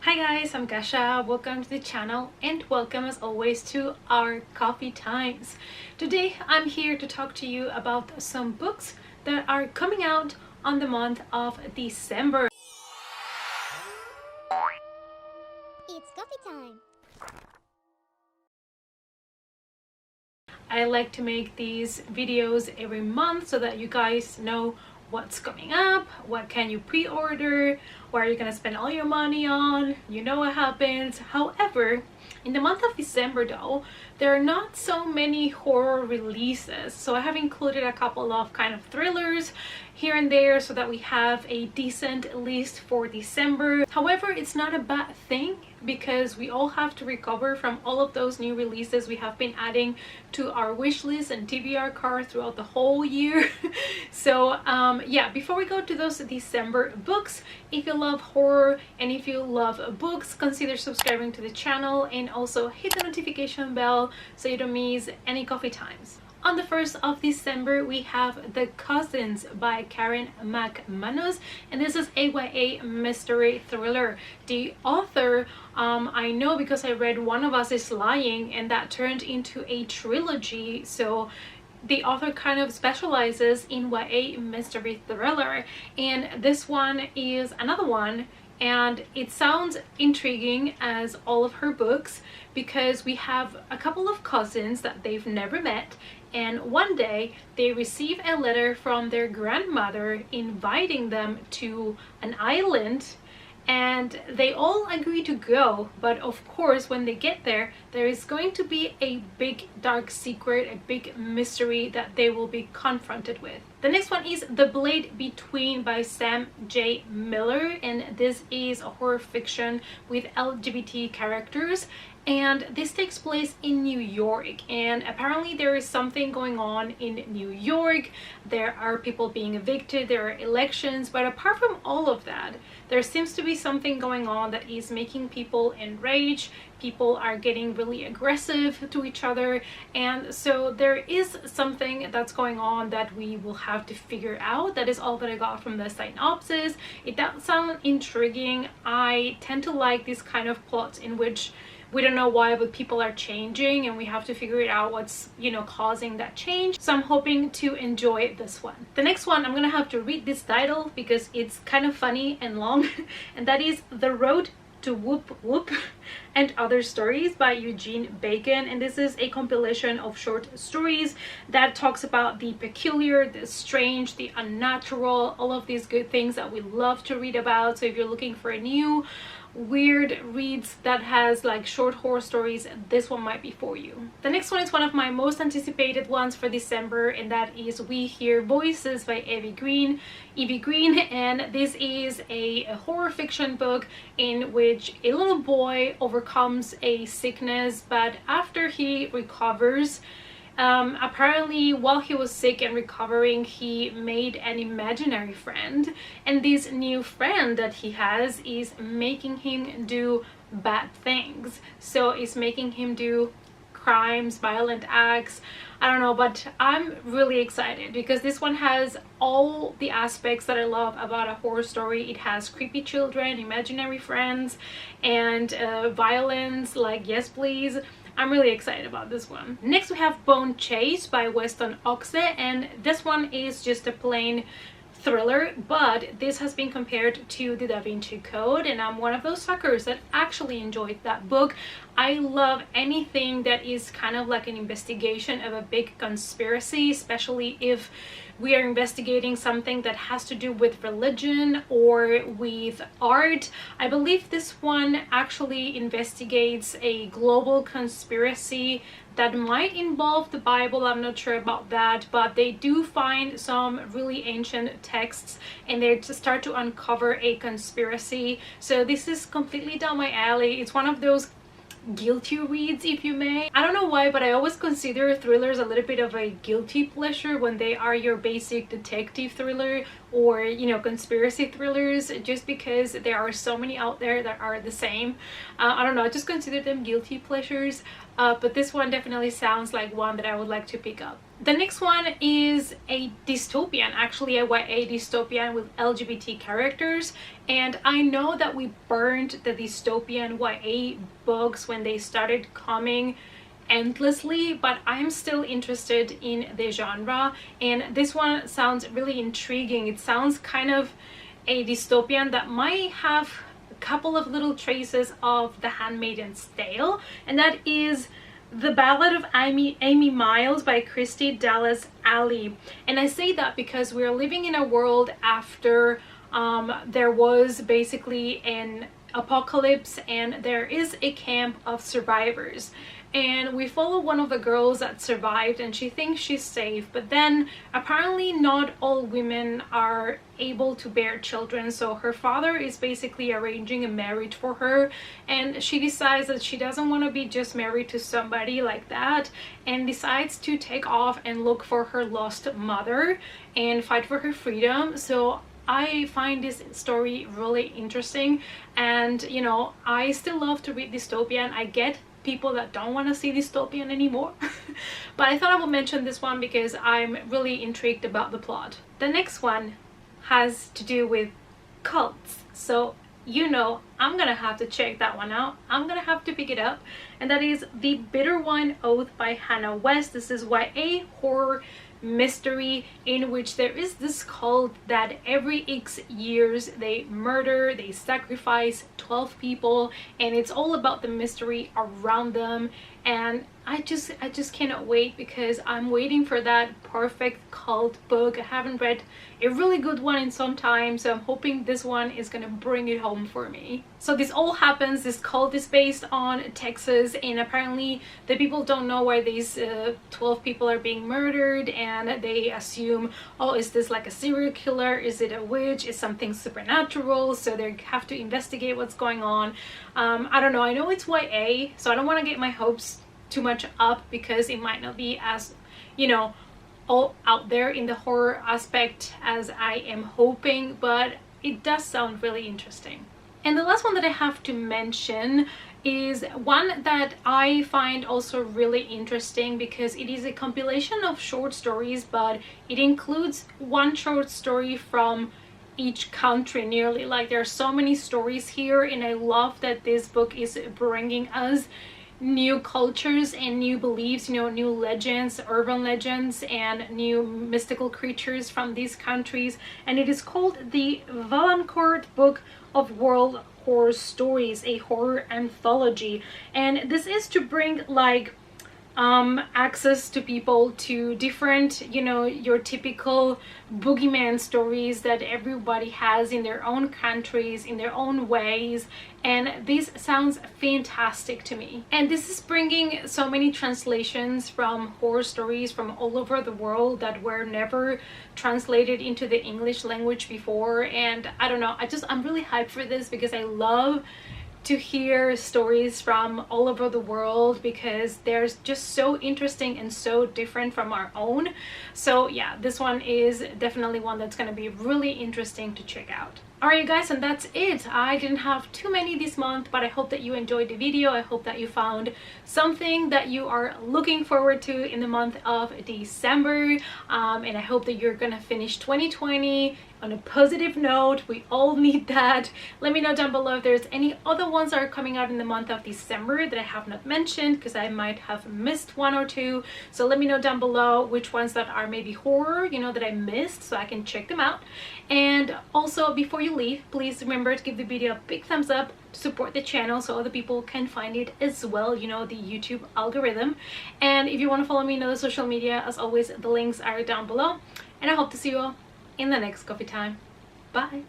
Hi guys, I'm Kasha. Welcome to the channel and welcome as always to our coffee times. Today I'm here to talk to you about some books that are coming out on the month of December. It's coffee time. I like to make these videos every month so that you guys know what's coming up, what can you pre-order, what are you gonna spend all your money on, you know what happens. However, in the month of December though, there are not so many horror releases, so I have included a couple of kind of thrillers here and there so that we have a decent list for December. However, it's not a bad thing because we all have to recover from all of those new releases we have been adding to our wish list and TBR card throughout the whole year. So yeah, before we go to those December books, if you love horror and if you love books, consider subscribing to the channel and also hit the notification bell so you don't miss any coffee times. On the 1st of December, we have The Cousins by Karen McManus, and this is a YA mystery thriller. The author, I know because I read One of Us is Lying, and that turned into a trilogy, so the author kind of specializes in YA mystery thriller, and this one is another one. And it sounds intriguing as all of her books because we have a couple of cousins that they've never met, and one day they receive a letter from their grandmother inviting them to an island, and they all agree to go. But of course, when they get there, there is going to be a big dark secret, a big mystery that they will be confronted with. The next one is The Blade Between by Sam J. Miller, and this is a horror fiction with LGBT characters, and this takes place in New York, and apparently there is something going on in New York. There are people being evicted, there are elections, but apart from all of that, there seems to be something going on that is making people enraged. People are getting really aggressive to each other, and so there is something that's going on that we will have to figure out. That is all that I got from the synopsis. It does sound intriguing. I tend to like these kind of plots in which we don't know why, but people are changing and we have to figure it out what's, causing that change. So I'm hoping to enjoy this one. The next one, I'm gonna have to read this title because it's kind of funny and long, and that is The Road to Whoop Whoop and Other Stories by Eugene Bacon, and this is a compilation of short stories that talks about the peculiar, the strange, the unnatural, all of these good things that we love to read about. So if you're looking for a new weird reads that has like short horror stories, this one might be for you. The next one is one of my most anticipated ones for December, and that is We Hear Voices by Evie Green, and this is a horror fiction book in which a little boy overcomes a sickness, but after he recovers, apparently while he was sick and recovering, he made an imaginary friend, and this new friend that he has is making him do bad things. So it's making him do crimes, violent acts, I don't know, but I'm really excited because this one has all the aspects that I love about a horror story. It has creepy children, imaginary friends, and violence, like yes please. I'm really excited about this one. Next we have Bone Chase by Weston Oxe, and this one is just a plain thriller, but this has been compared to the Da Vinci Code, and I'm one of those suckers that actually enjoyed that book. I love anything that is kind of like an investigation of a big conspiracy, especially if we are investigating something that has to do with religion or with art. I believe this one actually investigates a global conspiracy that might involve the Bible. I'm not sure about that, but they do find some really ancient texts and they just start to uncover a conspiracy. So this is completely down my alley. It's one of those guilty reads, if you may. I don't know why, but I always consider thrillers a little bit of a guilty pleasure when they are your basic detective thriller or conspiracy thrillers, just because there are so many out there that are the same. I don't know, I just consider them guilty pleasures, but this one definitely sounds like one that I would like to pick up. The next one is a dystopian, actually a YA dystopian with LGBT characters. And I know that we burned the dystopian YA books when they started coming endlessly, but I'm still interested in the genre, and this one sounds really intriguing. It sounds kind of a dystopian that might have a couple of little traces of The Handmaid's Tale, and that is The Ballad of Amy Miles by Christy Dallas Alley. And I say that because we're living in a world after there was basically an apocalypse and there is a camp of survivors, and we follow one of the girls that survived, and she thinks she's safe, but then apparently not all women are able to bear children, so her father is basically arranging a marriage for her, and she decides that she doesn't want to be just married to somebody like that, and decides to take off and look for her lost mother and fight for her freedom. So I find this story really interesting, and you know, I still love to read dystopian. I get people that don't want to see dystopian anymore but I thought I would mention this one because I'm really intrigued about the plot. The next one has to do with cults, so you know I'm gonna have to check that one out. I'm gonna have to pick it up, and that is The Bitter Wine Oath by Hannah West. This is YA horror mystery in which there is this cult that every X years they murder, they sacrifice 12 people, and it's all about the mystery around them. And I just cannot wait, because I'm waiting for that perfect cult book. I haven't read a really good one in some time, so I'm hoping this one is gonna bring it home for me. So this all happens, this cult is based on Texas, and apparently the people don't know why these 12 people are being murdered, and they assume, oh, is this like a serial killer, is it a witch, is something supernatural, so they have to investigate what's going on. I don't know, I know it's YA, so I don't want to get my hopes too much up, because it might not be as, you know, all out there in the horror aspect as I am hoping, but it does sound really interesting. And the last one that I have to mention is one that I find also really interesting, because it is a compilation of short stories, but it includes one short story from each country nearly. Like, there are so many stories here, and I love that this book is bringing us new cultures and new beliefs, you know, new legends, urban legends, and new mystical creatures from these countries. And it is called the Valancourt Book of World Horror Stories, a horror anthology. And this is to bring like access to people to different, you know, your typical boogeyman stories that everybody has in their own countries, in their own ways. And this sounds fantastic to me. And this is bringing so many translations from horror stories from all over the world that were never translated into the English language before. And I don't know, I'm really hyped for this, because I love to hear stories from all over the world, because they're just so interesting and so different from our own. So yeah, this one is definitely one that's going to be really interesting to check out. Alright guys, and that's it. I didn't have too many this month, but I hope that you enjoyed the video. I hope that you found something that you are looking forward to in the month of December, and I hope that you're gonna finish 2020 on a positive note. We all need that. Let me know down below if there's any other ones that are coming out in the month of December that I have not mentioned, because I might have missed one or two. So let me know down below which ones that are maybe horror, you know, that I missed, so I can check them out. And also, before you leave, please remember to give the video a big thumbs up to support the channel so other people can find it as well, you know, the YouTube algorithm. And if you want to follow me on other social media, as always, the links are down below. And I hope to see you all in the next coffee time. Bye!